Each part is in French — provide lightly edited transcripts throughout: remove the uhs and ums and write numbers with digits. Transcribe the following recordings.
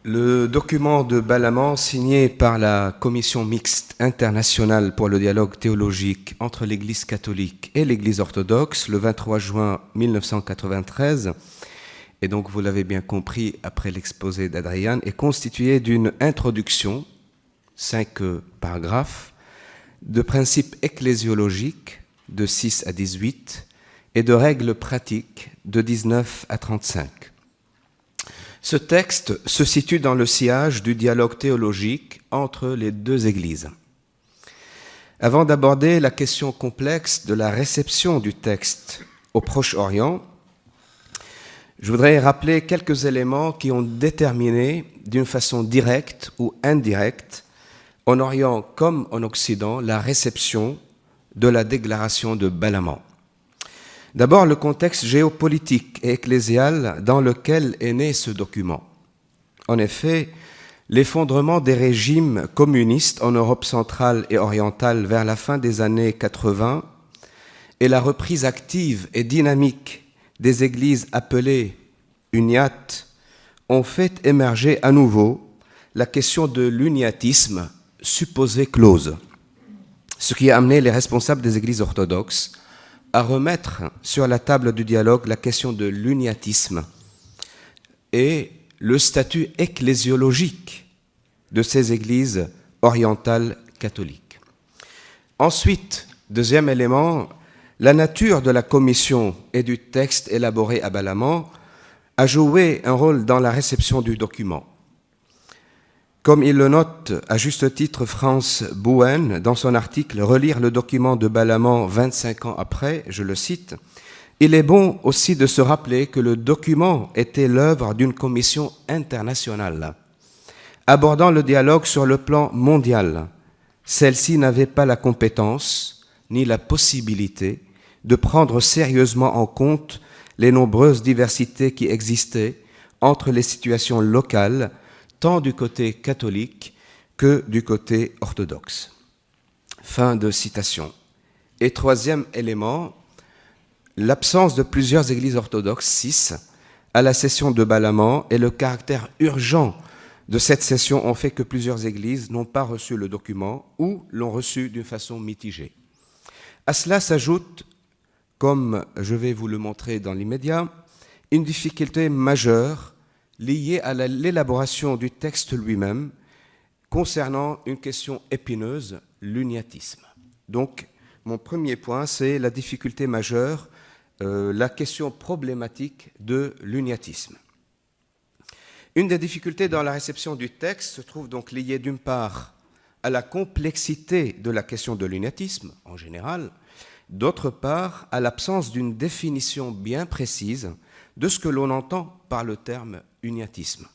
Le document de Balamand, signé par la Commission mixte internationale pour le dialogue théologique entre l'Église catholique et l'Église orthodoxe, le 23 juin 1993, et donc vous l'avez bien compris après l'exposé d'Adrian, est constitué d'une introduction, 5 paragraphes, de principes ecclésiologiques de 6 à 18 et de règles pratiques de 19 à 35. Ce texte se situe dans le sillage du dialogue théologique entre les deux Églises. Avant d'aborder la question complexe de la réception du texte au Proche-Orient, je voudrais rappeler quelques éléments qui ont déterminé d'une façon directe ou indirecte, en Orient comme en Occident, la réception de la déclaration de Balamand. D'abord, le contexte géopolitique et ecclésial dans lequel est né ce document. En effet, l'effondrement des régimes communistes en Europe centrale et orientale vers la fin des années 80 et la reprise active et dynamique des églises appelées uniates ont fait émerger à nouveau la question de l'uniatisme supposé close, ce qui a amené les responsables des églises orthodoxes à remettre sur la table du dialogue la question de l'uniatisme et le statut ecclésiologique de ces églises orientales catholiques. Ensuite, deuxième élément, la nature de la commission et du texte élaboré à Balamand a joué un rôle dans la réception du document. Comme il le note à juste titre Franz Bouen dans son article « Relire le document de Balamand 25 ans après », je le cite, « Il est bon aussi de se rappeler que le document était l'œuvre d'une commission internationale, abordant le dialogue sur le plan mondial. Celle-ci n'avait pas la compétence ni la possibilité de prendre sérieusement en compte les nombreuses diversités qui existaient entre les situations locales, tant du côté catholique que du côté orthodoxe. » Fin de citation. Et troisième élément, l'absence de plusieurs églises orthodoxes, 6, à la session de Balamand et le caractère urgent de cette session ont fait que plusieurs églises n'ont pas reçu le document ou l'ont reçu d'une façon mitigée. À cela s'ajoute, comme je vais vous le montrer dans l'immédiat, une difficulté majeure liée à l'élaboration du texte lui-même concernant une question épineuse, l'uniatisme. Donc, mon premier point, c'est la difficulté majeure, la question problématique de l'uniatisme. Une des difficultés dans la réception du texte se trouve donc liée d'une part à la complexité de la question de l'uniatisme en général, d'autre part à l'absence d'une définition bien précise de ce que l'on entend par le terme uniatisme.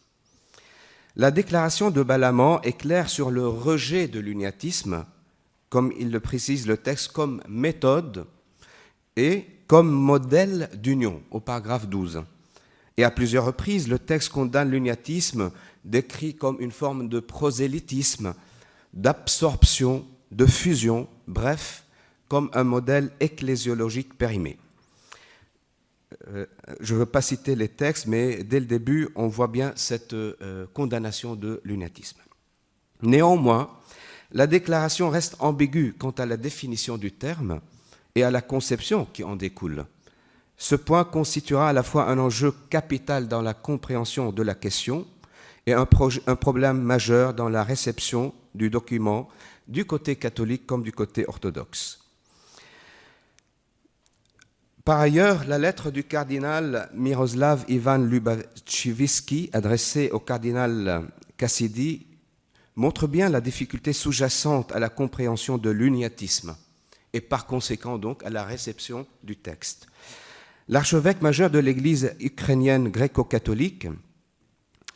La déclaration de Balamand est claire sur le rejet de l'uniatisme, comme il le précise le texte, comme méthode et comme modèle d'union, au paragraphe 12. Et à plusieurs reprises, le texte condamne l'uniatisme, décrit comme une forme de prosélytisme, d'absorption, de fusion, bref, comme un modèle ecclésiologique périmé. Je ne veux pas citer les textes, mais dès le début, on voit bien cette condamnation de l'uniatisme. Néanmoins, la déclaration reste ambiguë quant à la définition du terme et à la conception qui en découle. Ce point constituera à la fois un enjeu capital dans la compréhension de la question et un problème majeur dans la réception du document du côté catholique comme du côté orthodoxe. Par ailleurs, la lettre du cardinal Miroslav Ivan Lubachevski, adressée au cardinal Cassidy, montre bien la difficulté sous-jacente à la compréhension de l'uniatisme et par conséquent donc à la réception du texte. L'archevêque majeur de l'Église ukrainienne gréco-catholique,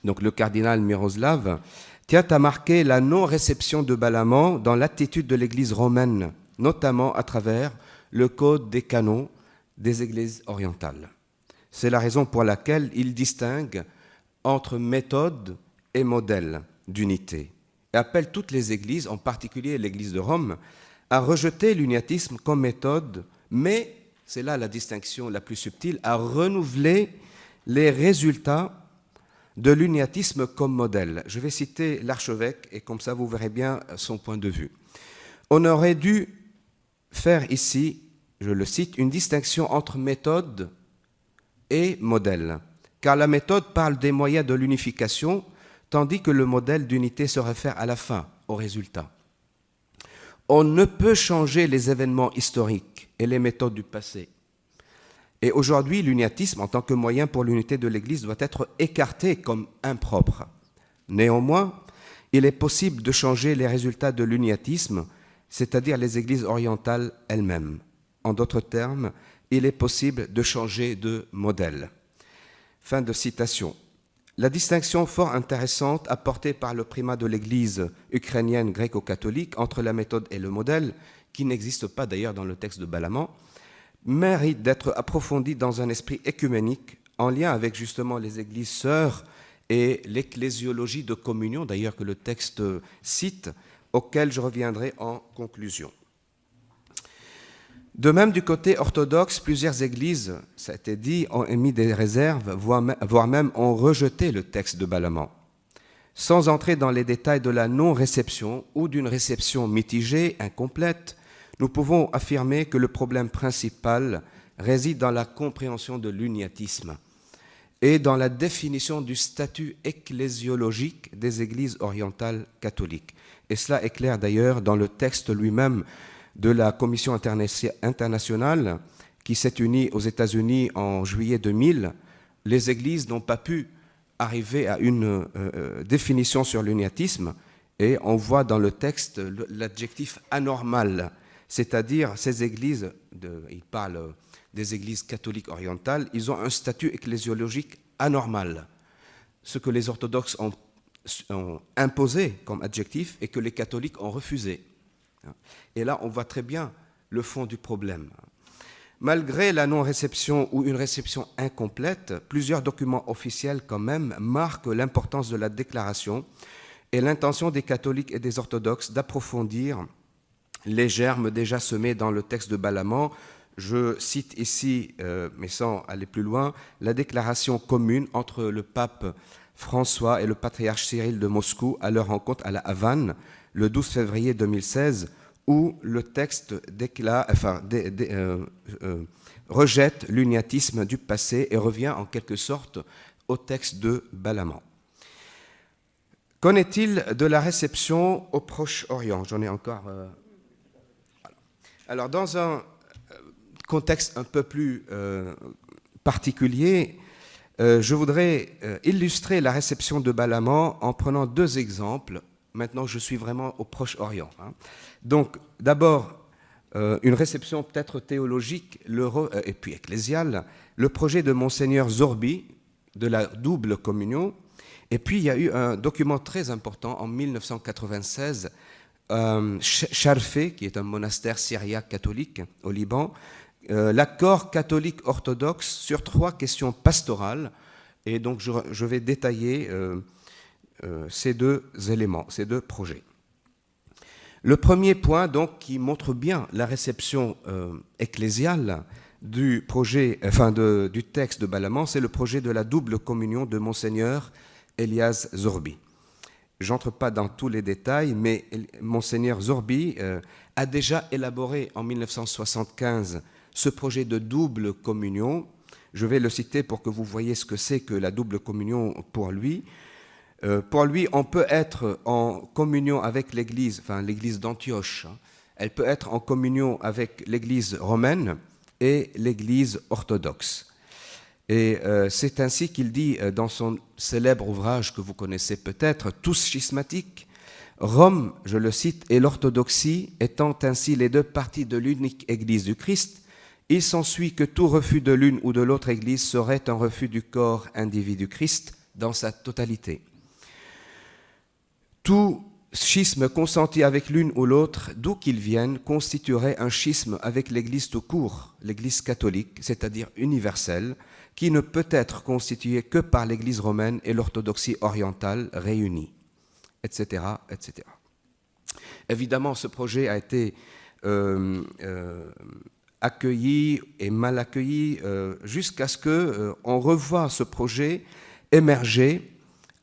donc le cardinal Miroslav, tient à marquer la non-réception de Balamand dans l'attitude de l'Église romaine, notamment à travers le Code des canons des églises orientales. C'est la raison pour laquelle il distingue entre méthode et modèle d'unité et appelle toutes les églises, en particulier l'Église de Rome, à rejeter l'uniatisme comme méthode, mais, c'est là la distinction la plus subtile, à renouveler les résultats de l'uniatisme comme modèle. Je vais citer l'archevêque et comme ça vous verrez bien son point de vue. On aurait dû faire ici, je le cite, une distinction entre méthode et modèle, car la méthode parle des moyens de l'unification, tandis que le modèle d'unité se réfère à la fin, au résultat. On ne peut changer les événements historiques et les méthodes du passé. Et aujourd'hui, l'uniatisme, en tant que moyen pour l'unité de l'Église, doit être écarté comme impropre. Néanmoins, il est possible de changer les résultats de l'uniatisme, c'est-à-dire les Églises orientales elles-mêmes. En d'autres termes, il est possible de changer de modèle. Fin de citation. La distinction fort intéressante apportée par le primat de l'Église ukrainienne gréco-catholique entre la méthode et le modèle, qui n'existe pas d'ailleurs dans le texte de Balamand, mérite d'être approfondie dans un esprit écuménique en lien avec justement les églises sœurs et l'ecclésiologie de communion, d'ailleurs que le texte cite, auquel je reviendrai en conclusion. De même, du côté orthodoxe, plusieurs églises, ça a été dit, ont émis des réserves, voire même ont rejeté le texte de Balamand. Sans entrer dans les détails de la non-réception ou d'une réception mitigée, incomplète, nous pouvons affirmer que le problème principal réside dans la compréhension de l'uniatisme et dans la définition du statut ecclésiologique des églises orientales catholiques. Et cela est clair d'ailleurs dans le texte lui-même de la Commission internationale qui s'est unie aux États-Unis en juillet 2000. Les églises n'ont pas pu arriver à une définition sur l'uniatisme et on voit dans le texte l'adjectif anormal, c'est-à-dire ces églises, il parle des églises catholiques orientales, ils ont un statut ecclésiologique anormal, ce que les orthodoxes ont imposé comme adjectif et que les catholiques ont refusé. Et là, on voit très bien le fond du problème. Malgré la non-réception ou une réception incomplète, plusieurs documents officiels quand même marquent l'importance de la déclaration et l'intention des catholiques et des orthodoxes d'approfondir les germes déjà semés dans le texte de Balamand. Je cite ici, mais sans aller plus loin, la déclaration commune entre le pape François et le patriarche Cyril de Moscou à leur rencontre à la Havane, le 12 février 2016, où le texte rejette l'uniatisme du passé et revient en quelque sorte au texte de Balamand. Qu'en est-il de la réception au Proche-Orient? J'en ai encore... Alors, dans un contexte un peu plus particulier, je voudrais illustrer la réception de Balamand en prenant deux exemples. Maintenant, je suis vraiment au Proche-Orient. Donc, d'abord, une réception peut-être théologique et puis ecclésiale, le projet de Monseigneur Zorbi de la double communion. Et puis, il y a eu un document très important en 1996, Charfé, qui est un monastère syriaque catholique au Liban, l'accord catholique orthodoxe sur 3 questions pastorales. Et donc, je vais détailler ces deux éléments, ces deux projets. Le premier point, donc, qui montre bien la réception ecclésiale du projet, du texte de Balamand, c'est le projet de la double communion de Monseigneur Elias Zorbi. J'entre pas dans tous les détails, mais Monseigneur Zorbi a déjà élaboré en 1975 ce projet de double communion. Je vais le citer pour que vous voyez ce que c'est que la double communion pour lui. Pour lui, on peut être en communion avec l'Église, l'Église d'Antioche. Elle peut être en communion avec l'Église romaine et l'Église orthodoxe. Et c'est ainsi qu'il dit dans son célèbre ouvrage que vous connaissez peut-être, Tous schismatiques, Rome, je le cite, et l'orthodoxie étant ainsi les deux parties de l'unique Église du Christ, il s'ensuit que tout refus de l'une ou de l'autre Église serait un refus du corps individu Christ dans sa totalité. Tout schisme consenti avec l'une ou l'autre, d'où qu'il vienne, constituerait un schisme avec l'Église tout court, l'Église catholique, c'est-à-dire universelle, qui ne peut être constituée que par l'Église romaine et l'orthodoxie orientale réunies, etc., etc. Évidemment, ce projet a été accueilli et mal accueilli jusqu'à ce qu'on revoie ce projet émerger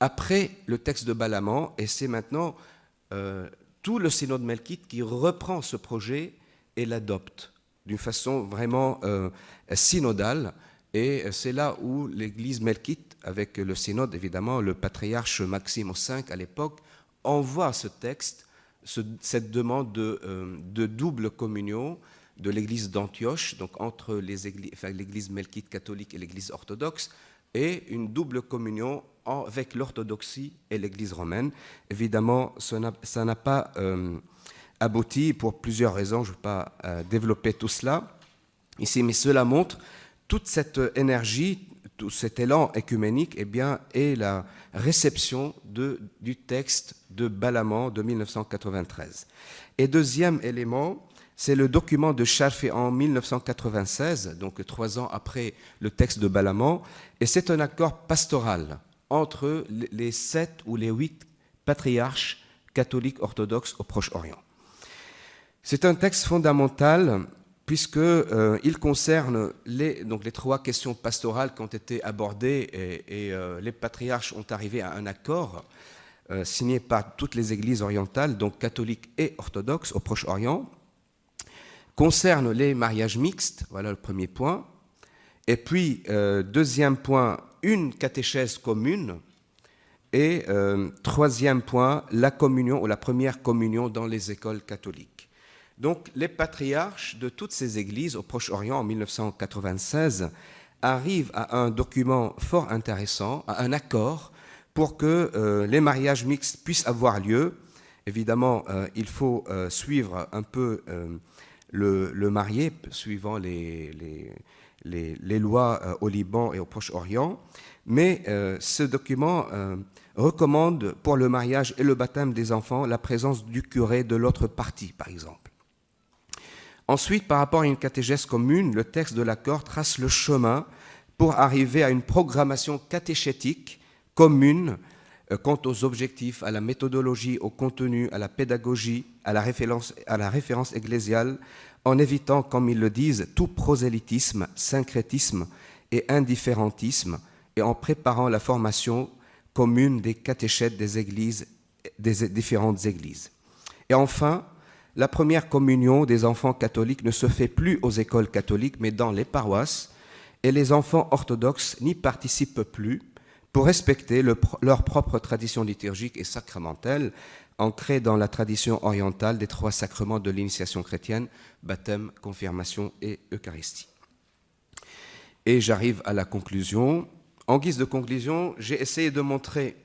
après le texte de Balaman, et c'est maintenant tout le synode melkite qui reprend ce projet et l'adopte d'une façon vraiment synodale. Et c'est là où l'Église melkite, avec le synode évidemment, le patriarche Maxime V à l'époque, envoie ce texte, cette demande de double communion de l'Église d'Antioche, donc entre l'Église melkite catholique et l'Église orthodoxe, et une double communion avec l'orthodoxie et l'Église romaine. Évidemment, ça n'a pas abouti pour plusieurs raisons, je ne vais pas développer tout cela ici, mais cela montre toute cette énergie, tout cet élan écuménique, est la réception du texte de Balaman de 1993. Et deuxième élément, c'est le document de Scharfe en 1996, donc 3 ans après le texte de Balaman, et c'est un accord pastoral entre les 7 ou les 8 patriarches catholiques orthodoxes au Proche-Orient. C'est un texte fondamental puisqu'il concerne les 3 questions pastorales qui ont été abordées et les patriarches ont arrivé à un accord signé par toutes les églises orientales, donc catholiques et orthodoxes au Proche-Orient, concerne les mariages mixtes, voilà le premier point, et puis deuxième point, une catéchèse commune, et troisième point, la communion ou la première communion dans les écoles catholiques. Donc les patriarches de toutes ces églises au Proche-Orient en 1996 arrivent à un document fort intéressant, à un accord pour que les mariages mixtes puissent avoir lieu. Évidemment, il faut suivre un peu le marié, suivant les lois au Liban et au Proche-Orient, mais ce document recommande pour le mariage et le baptême des enfants la présence du curé de l'autre partie, par exemple. Ensuite, par rapport à une catéchèse commune, le texte de l'accord trace le chemin pour arriver à une programmation catéchétique commune quant aux objectifs, à la méthodologie, au contenu, à la pédagogie, à la référence ecclésiale, en évitant, comme ils le disent, tout prosélytisme, syncrétisme et indifférentisme, et en préparant la formation commune des catéchètes des églises, des différentes églises. Et enfin, la première communion des enfants catholiques ne se fait plus aux écoles catholiques, mais dans les paroisses, et les enfants orthodoxes n'y participent plus pour respecter leur propre tradition liturgique et sacramentelle, ancrée dans la tradition orientale des 3 sacrements de l'initiation chrétienne, baptême, confirmation et Eucharistie. Et j'arrive à la conclusion. En guise de conclusion, j'ai essayé de montrer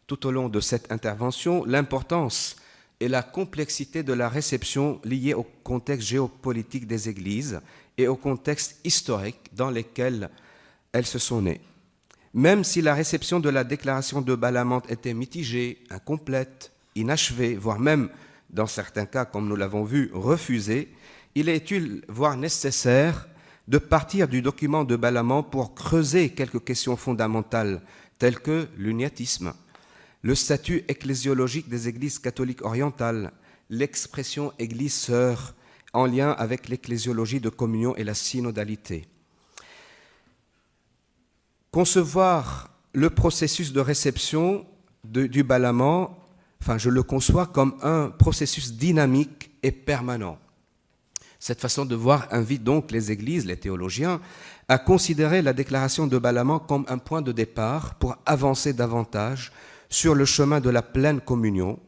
tout au long de cette intervention l'importance et la complexité de la réception liée au contexte géopolitique des églises et au contexte historique dans lesquels elles se sont nées. Même si la réception de la déclaration de Balaman était mitigée, incomplète, inachevée, voire même, dans certains cas, comme nous l'avons vu, refusée, il est utile, voire nécessaire, de partir du document de Balaman pour creuser quelques questions fondamentales, telles que l'uniatisme, le statut ecclésiologique des églises catholiques orientales, l'expression église sœur en lien avec l'ecclésiologie de communion et la synodalité. Concevoir le processus de réception du Balaman, je le conçois comme un processus dynamique et permanent. Cette façon de voir invite donc les églises, les théologiens, à considérer la déclaration de Balaman comme un point de départ pour avancer davantage sur le chemin de la pleine communion,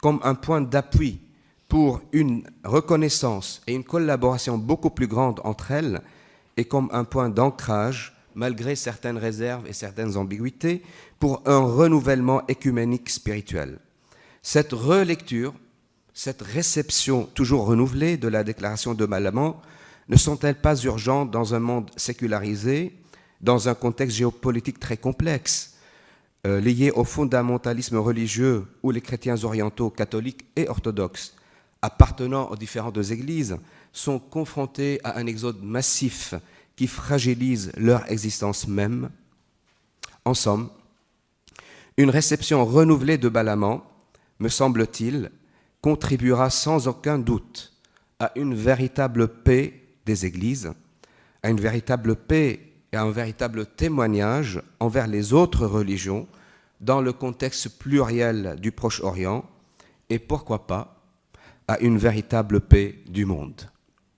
comme un point d'appui pour une reconnaissance et une collaboration beaucoup plus grande entre elles, et comme un point d'ancrage, malgré certaines réserves et certaines ambiguïtés, pour un renouvellement écuménique spirituel. Cette relecture, cette réception toujours renouvelée de la déclaration de Balaman ne sont-elles pas urgentes dans un monde sécularisé, dans un contexte géopolitique très complexe, lié au fondamentalisme religieux où les chrétiens orientaux, catholiques et orthodoxes, appartenant aux différentes églises, sont confrontés à un exode massif qui fragilise leur existence même? En somme, une réception renouvelée de Balaman, me semble-t-il, contribuera sans aucun doute à une véritable paix des églises, à une véritable paix et à un véritable témoignage envers les autres religions dans le contexte pluriel du Proche-Orient et pourquoi pas à une véritable paix du monde.